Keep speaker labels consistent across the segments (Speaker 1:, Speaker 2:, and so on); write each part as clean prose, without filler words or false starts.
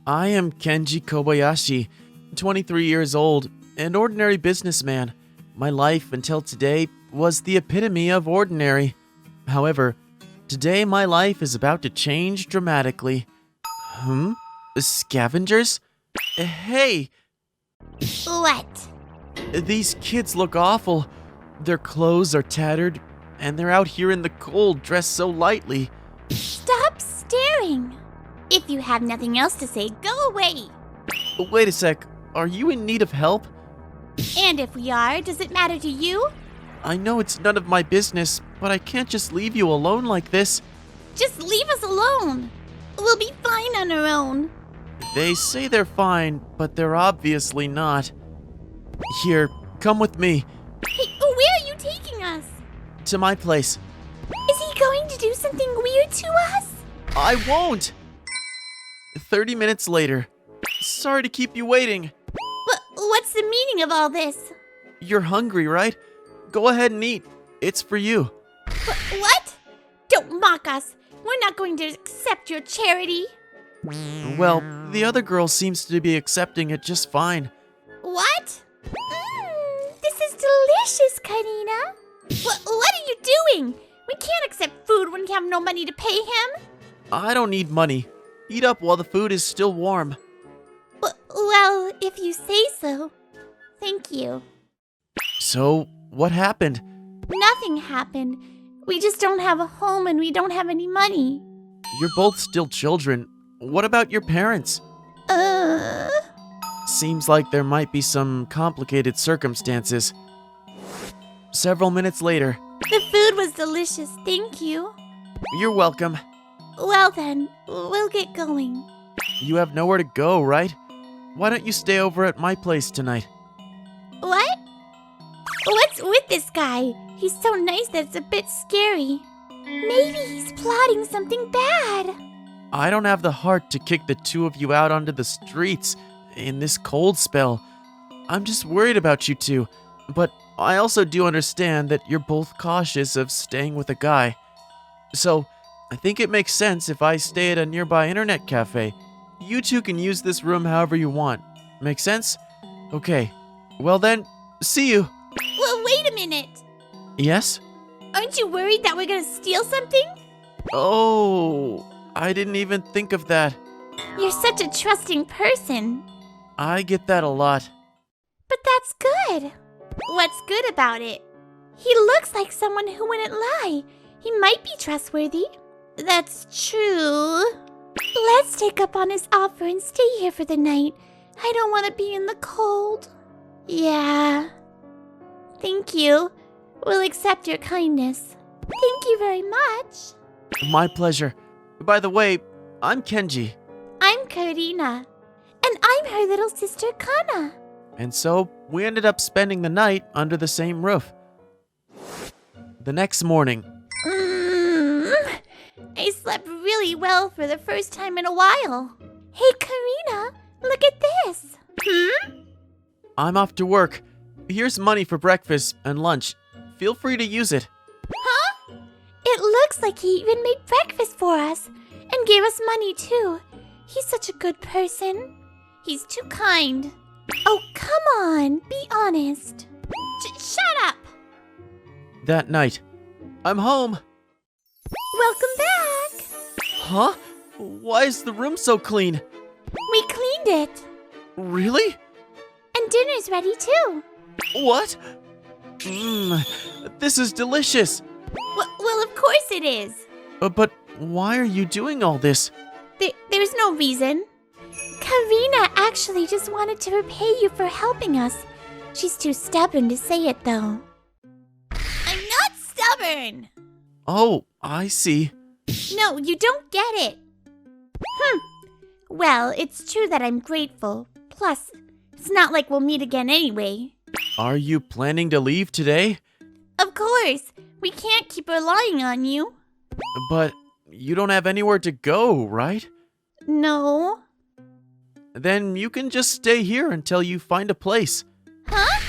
Speaker 1: I am Kenji Kobayashi, 23 years old, an ordinary businessman. My life until today was the epitome of ordinary. However, today my life is about to change dramatically. Scavengers? Hey!
Speaker 2: What?
Speaker 1: These kids look awful. Their clothes are tattered, and they're out here in the cold dressed so lightly.
Speaker 2: Stop staring. If you have nothing else to say, go away.
Speaker 1: Wait a sec, are you in need of help?
Speaker 2: And if we are, does it matter to you?
Speaker 1: I know it's none of my business, but I can't just leave you alone like this.
Speaker 2: Just leave us alone. We'll be fine on our own.
Speaker 1: They say they're fine, but they're obviously not. Here, come with me.
Speaker 2: Hey, where are you taking us?
Speaker 1: To my place.
Speaker 2: Is he going to do something weird to us?
Speaker 1: I won't! 30 minutes later. Sorry to keep you waiting.
Speaker 2: What's the meaning of all this?
Speaker 1: You're hungry, right? Go ahead and eat. It's for you.
Speaker 2: What? Don't mock us. We're not going to accept your charity.
Speaker 1: Well, the other girl seems to be accepting it just fine.
Speaker 2: What? This is delicious, Karina. What are you doing? We can't accept food when we have no money to pay him.
Speaker 1: I don't need money. Eat up while the food is still warm.
Speaker 2: Well, if you say so. Thank you.
Speaker 1: So, what happened?
Speaker 2: Nothing happened. We just don't have a home and we don't have any money.
Speaker 1: You're both still children. What about your parents? Seems like there might be some complicated circumstances. Several minutes later.
Speaker 2: The food was delicious, thank you.
Speaker 1: You're welcome.
Speaker 2: Well then, we'll get going.
Speaker 1: You have nowhere to go, right? Why don't you stay over at my place tonight?
Speaker 2: What? What's with this guy? He's so nice that it's a bit scary. Maybe he's plotting something bad.
Speaker 1: I don't have the heart to kick the two of you out onto the streets in this cold spell. I'm just worried about you two, but I also do understand that you're both cautious of staying with a guy. So, I think it makes sense if I stay at a nearby internet cafe. You two can use this room however you want. Make sense? Okay. Well then, see you.
Speaker 2: Well, wait a minute.
Speaker 1: Yes?
Speaker 2: Aren't you worried that we're gonna steal something?
Speaker 1: Oh, I didn't even think of that.
Speaker 2: You're such a trusting person.
Speaker 1: I get that a lot.
Speaker 2: But that's good. What's good about it? He looks like someone who wouldn't lie. He might be trustworthy. That's true. Let's take up on his offer and stay here for the night. I don't want to be in the cold. Yeah. Thank you. We'll accept your kindness. Thank you very much.
Speaker 1: My pleasure. By the way, I'm Kenji.
Speaker 2: I'm Karina. And I'm her little sister Kana.
Speaker 1: And so, we ended up spending the night under the same roof. The next morning.
Speaker 2: I slept really well for the first time in a while. Hey, Karina, look at this.
Speaker 1: I'm off to work. Here's money for breakfast and lunch. Feel free to use it.
Speaker 2: Huh? It looks like he even made breakfast for us and gave us money too. He's such a good person. He's too kind. Oh, come on, be honest. Shut up.
Speaker 1: That night. I'm home.
Speaker 2: Welcome back.
Speaker 1: Huh? Why is the room so clean?
Speaker 2: We cleaned it.
Speaker 1: Really?
Speaker 2: And dinner's ready too.
Speaker 1: What? This is delicious.
Speaker 2: Well, of course it is.
Speaker 1: But why are you doing all this?
Speaker 2: There's no reason. Karina actually just wanted to repay you for helping us. She's too stubborn to say it though. I'm not stubborn.
Speaker 1: Oh, I see.
Speaker 2: No, you don't get it. Well, it's true that I'm grateful. Plus, it's not like we'll meet again anyway.
Speaker 1: Are you planning to leave today?
Speaker 2: Of course. We can't keep relying on you.
Speaker 1: But you don't have anywhere to go, right?
Speaker 2: No.
Speaker 1: Then you can just stay here until you find a place.
Speaker 2: Huh?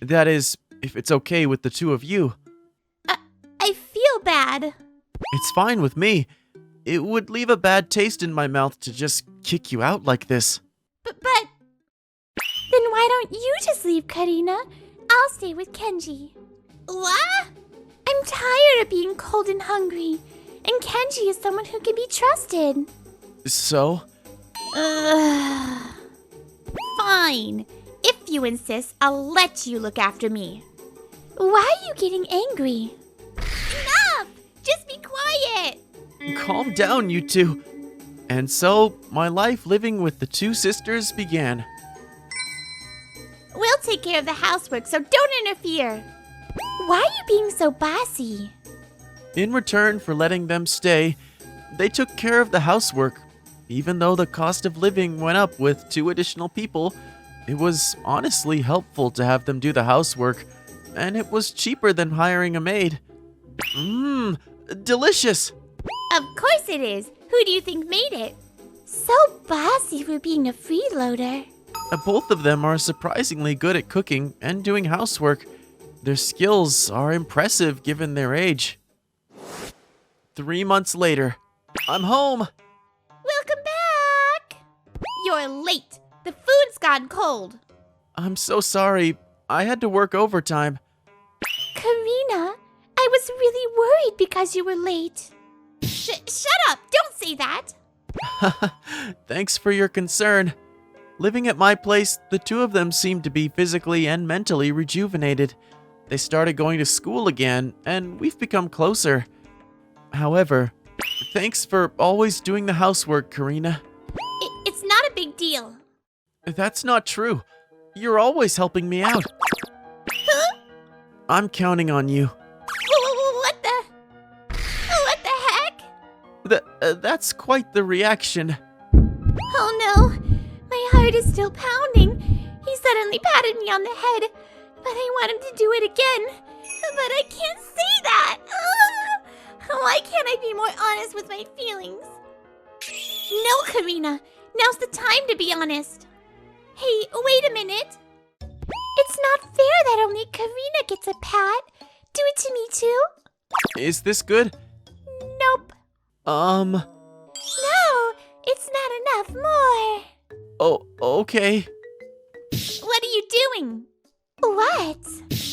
Speaker 1: That is, if it's okay with the two of you.
Speaker 2: I feel bad.
Speaker 1: It's fine with me. It would leave a bad taste in my mouth to just kick you out like this.
Speaker 2: But then why don't you just leave, Karina? I'll stay with Kenji. What? I'm tired of being cold and hungry, and Kenji is someone who can be trusted.
Speaker 1: So?
Speaker 2: Fine. If you insist, I'll let you look after me. Why are you getting angry? Enough! Just be quiet!
Speaker 1: Calm down, you two. And so, my life living with the two sisters began.
Speaker 2: We'll take care of the housework, so don't interfere. Why are you being so bossy?
Speaker 1: In return for letting them stay, they took care of the housework. Even though the cost of living went up with 2 additional people, it was honestly helpful to have them do the housework, and it was cheaper than hiring a maid. Delicious!
Speaker 2: Of course it is. Who do you think made it? So bossy for being a freeloader.
Speaker 1: Both of them are surprisingly good at cooking and doing housework. Their skills are impressive given their age. 3 months later, I'm home!
Speaker 2: Welcome back! You're late. The food's gone cold.
Speaker 1: I'm so sorry. I had to work overtime.
Speaker 2: Karina, I was really worried because you were late. Shut up! Don't say that!
Speaker 1: Thanks for your concern. Living at my place, the 2 of them seemed to be physically and mentally rejuvenated. They started going to school again, and we've become closer. However, thanks for always doing the housework, Karina.
Speaker 2: It's not a big deal.
Speaker 1: That's not true. You're always helping me out.
Speaker 2: Huh?
Speaker 1: I'm counting on you.
Speaker 2: What the heck?
Speaker 1: That's quite the reaction.
Speaker 2: Oh no, my heart is still pounding. He suddenly patted me on the head, but I want him to do it again. But I can't say that. Why can't I be more honest with my feelings? No, Karina, now's the time to be honest. Hey, wait a minute. It's not fair that only Karina gets a pat. Do it to me too.
Speaker 1: Is this good?
Speaker 2: Nope.
Speaker 1: No,
Speaker 2: it's not enough. More.
Speaker 1: Oh, okay.
Speaker 2: What are you doing? What?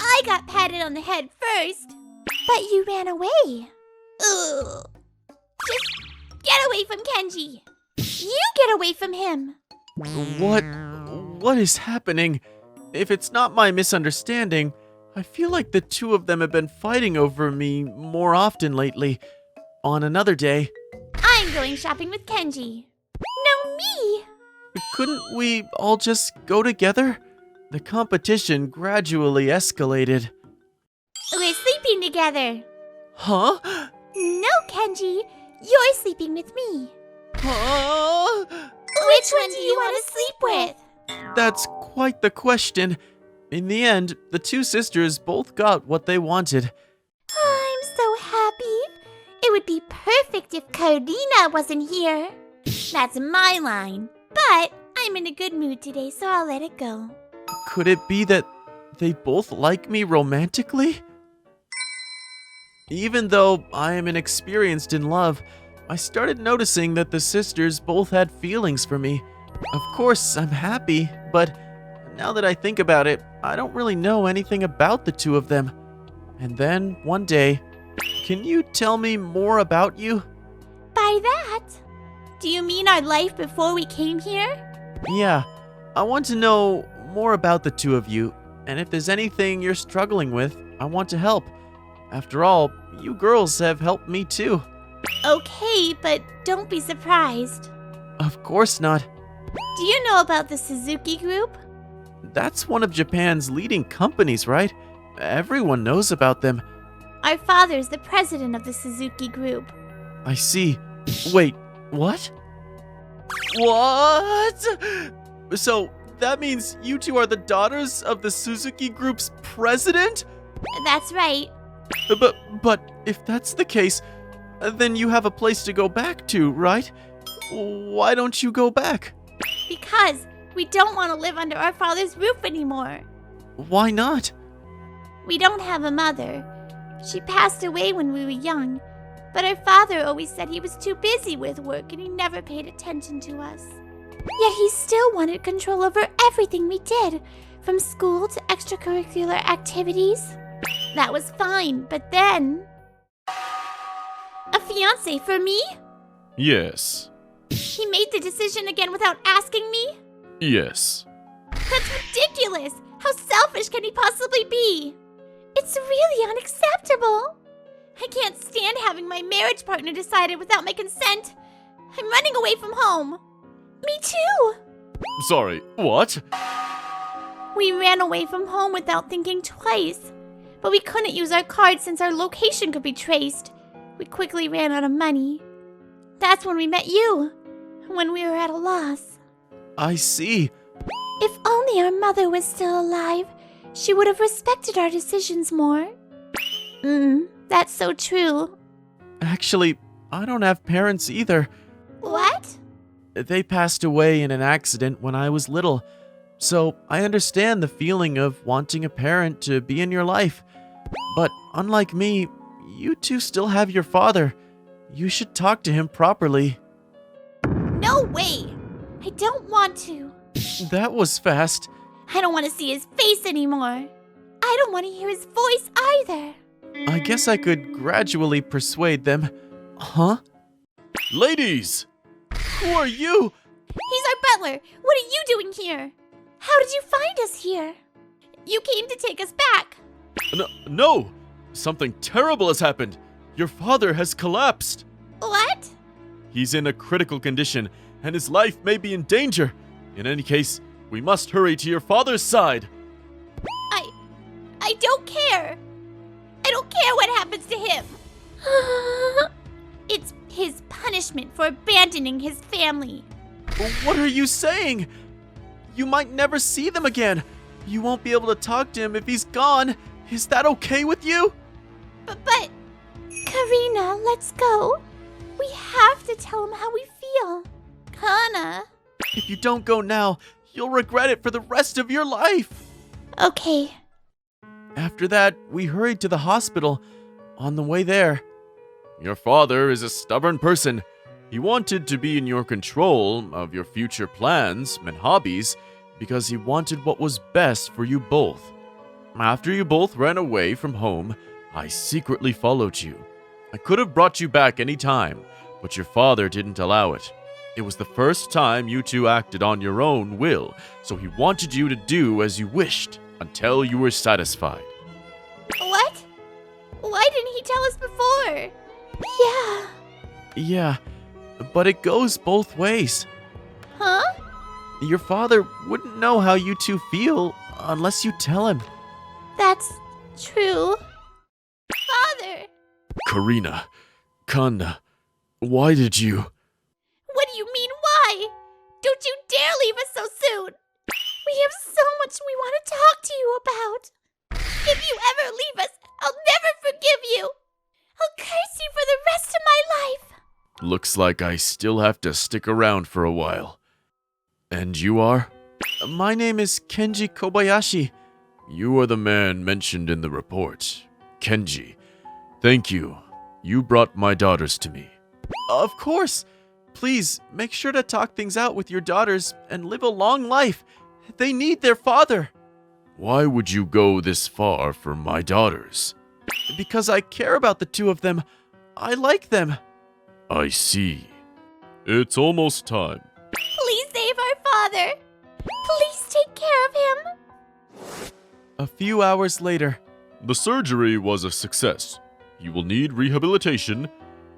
Speaker 2: I got patted on the head first. But you ran away. Ugh. Just get away from Kenji. You get away from him.
Speaker 1: What is happening? If it's not my misunderstanding, I feel like the 2 of them have been fighting over me more often lately. On another day,
Speaker 2: I'm going shopping with Kenji. No, me.
Speaker 1: couldn't we all just go together? The competition gradually escalated.
Speaker 2: We're sleeping together.
Speaker 1: Huh?
Speaker 2: No, Kenji. You're sleeping with me.
Speaker 1: Huh?
Speaker 2: Which one do you want to sleep with?
Speaker 1: That's quite the question. In the end, the 2 sisters both got what they wanted.
Speaker 2: I'm so happy. It would be perfect if Karina wasn't here. That's my line. But I'm in a good mood today, so I'll let it go.
Speaker 1: Could it be that they both like me romantically? Even though I am inexperienced in love, I started noticing that the sisters both had feelings for me. Of course, I'm happy, but now that I think about it, I don't really know anything about the 2 of them. And then, one day, can you tell me more about you?
Speaker 2: By that, do you mean our life before we came here?
Speaker 1: Yeah, I want to know more about the 2 of you, and if there's anything you're struggling with, I want to help. After all, you girls have helped me too.
Speaker 2: Okay, but don't be surprised.
Speaker 1: Of course not.
Speaker 2: Do you know about the Suzuki Group?
Speaker 1: That's one of Japan's leading companies, right? Everyone knows about them.
Speaker 2: Our father's the president of the Suzuki Group.
Speaker 1: I see. Wait, what? What? So, that means you 2 are the daughters of the Suzuki Group's president?
Speaker 2: That's right.
Speaker 1: But if that's the case, then you have a place to go back to, right? Why don't you go back?
Speaker 2: Because we don't want to live under our father's roof anymore.
Speaker 1: Why not?
Speaker 2: We don't have a mother. She passed away when we were young. But our father always said he was too busy with work and he never paid attention to us. Yet he still wanted control over everything we did, from school to extracurricular activities. That was fine, but then... A fiancé for me?
Speaker 3: Yes.
Speaker 2: He made the decision again without asking me?
Speaker 3: Yes.
Speaker 2: That's ridiculous! How selfish can he possibly be? It's really unacceptable. I can't stand having my marriage partner decided without my consent. I'm running away from home. Me too!
Speaker 3: Sorry, what?
Speaker 2: We ran away from home without thinking twice. But we couldn't use our card since our location could be traced. We quickly ran out of money. That's when we met you, when we were at a loss.
Speaker 1: I see.
Speaker 2: If only our mother was still alive, she would have respected our decisions more. That's so true.
Speaker 1: Actually, I don't have parents either.
Speaker 2: What?
Speaker 1: They passed away in an accident when I was little, so I understand the feeling of wanting a parent to be in your life. But unlike me, you two still have your father. You should talk to him properly.
Speaker 2: No way! I don't want to.
Speaker 1: That was fast.
Speaker 2: I don't want to see his face anymore. I don't want to hear his voice either.
Speaker 1: I guess I could gradually persuade them. Huh?
Speaker 3: Ladies!
Speaker 1: Who are you?
Speaker 2: He's our butler. What are you doing here? How did you find us here? You came to take us back.
Speaker 3: No! Something terrible has happened. Your father has collapsed.
Speaker 2: What?
Speaker 3: He's in a critical condition, and his life may be in danger. In any case, we must hurry to your father's side.
Speaker 2: I don't care. I don't care what happens to him. It's his punishment for abandoning his family.
Speaker 1: What are you saying? You might never see them again. You won't be able to talk to him if he's gone. Is that okay with you?
Speaker 2: But... Karina, let's go. We have to tell him how we feel. Kana.
Speaker 1: If you don't go now, you'll regret it for the rest of your life.
Speaker 2: Okay.
Speaker 1: After that, we hurried to the hospital. On the way there,
Speaker 3: Your father is a stubborn person. He wanted to be in your control of your future plans and hobbies because he wanted what was best for you both. After you both ran away from home, I secretly followed you. I could have brought you back any time, but your father didn't allow it. It was the first time you two acted on your own will, so he wanted you to do as you wished until you were satisfied.
Speaker 2: What? Why didn't he tell us before? Yeah.
Speaker 1: yeah, but it goes both ways.
Speaker 2: Huh?
Speaker 1: Your father wouldn't know how you two feel unless you tell him.
Speaker 2: That's true. Father!
Speaker 3: Karina, Kanda, why did you?
Speaker 2: What do you mean, why? Don't you dare leave us so soon! We have so much we want to talk to you about. If you ever leave us, I'll never forgive you. I'll curse you for the rest of my life.
Speaker 3: Looks like I still have to stick around for a while. And you are?
Speaker 1: My name is Kenji Kobayashi.
Speaker 3: You are the man mentioned in the report. Kenji. Thank you. You brought my daughters to me.
Speaker 1: Of course. Please, make sure to talk things out with your daughters and live a long life. They need their father.
Speaker 3: Why would you go this far for my daughters?
Speaker 1: Because I care about the two of them. I like them.
Speaker 3: I see. It's almost time.
Speaker 2: Please save our father. Please take care of him.
Speaker 1: A few hours later.
Speaker 3: The surgery was a success. He will need rehabilitation,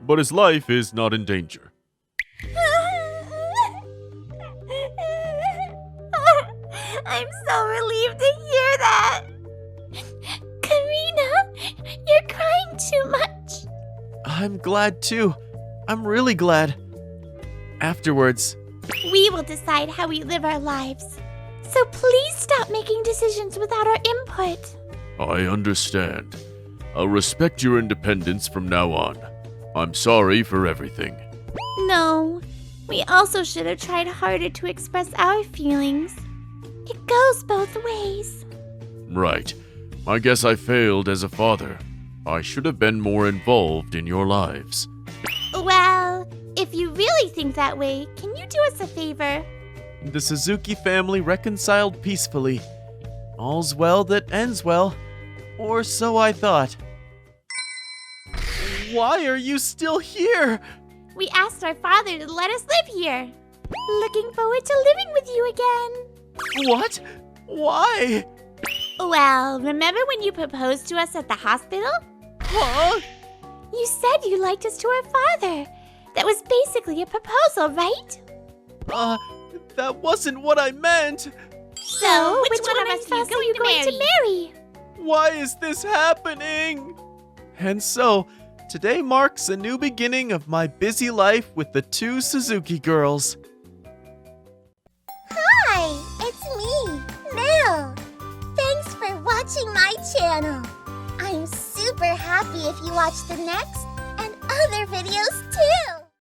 Speaker 3: but his life is not in danger.
Speaker 2: I'm so relieved to hear that. Karina, you're crying too much.
Speaker 1: I'm glad too. I'm really glad. Afterwards,
Speaker 2: we will decide how we live our lives. So please stop making decisions without our input.
Speaker 3: I understand. I'll respect your independence from now on. I'm sorry for everything.
Speaker 2: No, we also should have tried harder to express our feelings. It goes both ways.
Speaker 3: Right. I guess I failed as a father. I should have been more involved in your lives.
Speaker 2: Well, if you really think that way, can you do us a favor?
Speaker 1: The Suzuki family reconciled peacefully. All's well that ends well. Or so I thought. Why are you still here?
Speaker 2: We asked our father to let us live here. Looking forward to living with you again.
Speaker 1: What? Why?
Speaker 2: Well, remember when you proposed to us at the hospital?
Speaker 1: Huh?
Speaker 2: You said you liked us to our father. That was basically a proposal, right?
Speaker 1: That wasn't what I meant.
Speaker 2: So, which one of us are you going to marry?
Speaker 1: Why is this happening? And so, today marks a new beginning of my busy life with the two Suzuki girls.
Speaker 4: Hi, it's me, Mel. Thanks for watching my channel. I'm super happy if you watch the next and other videos too.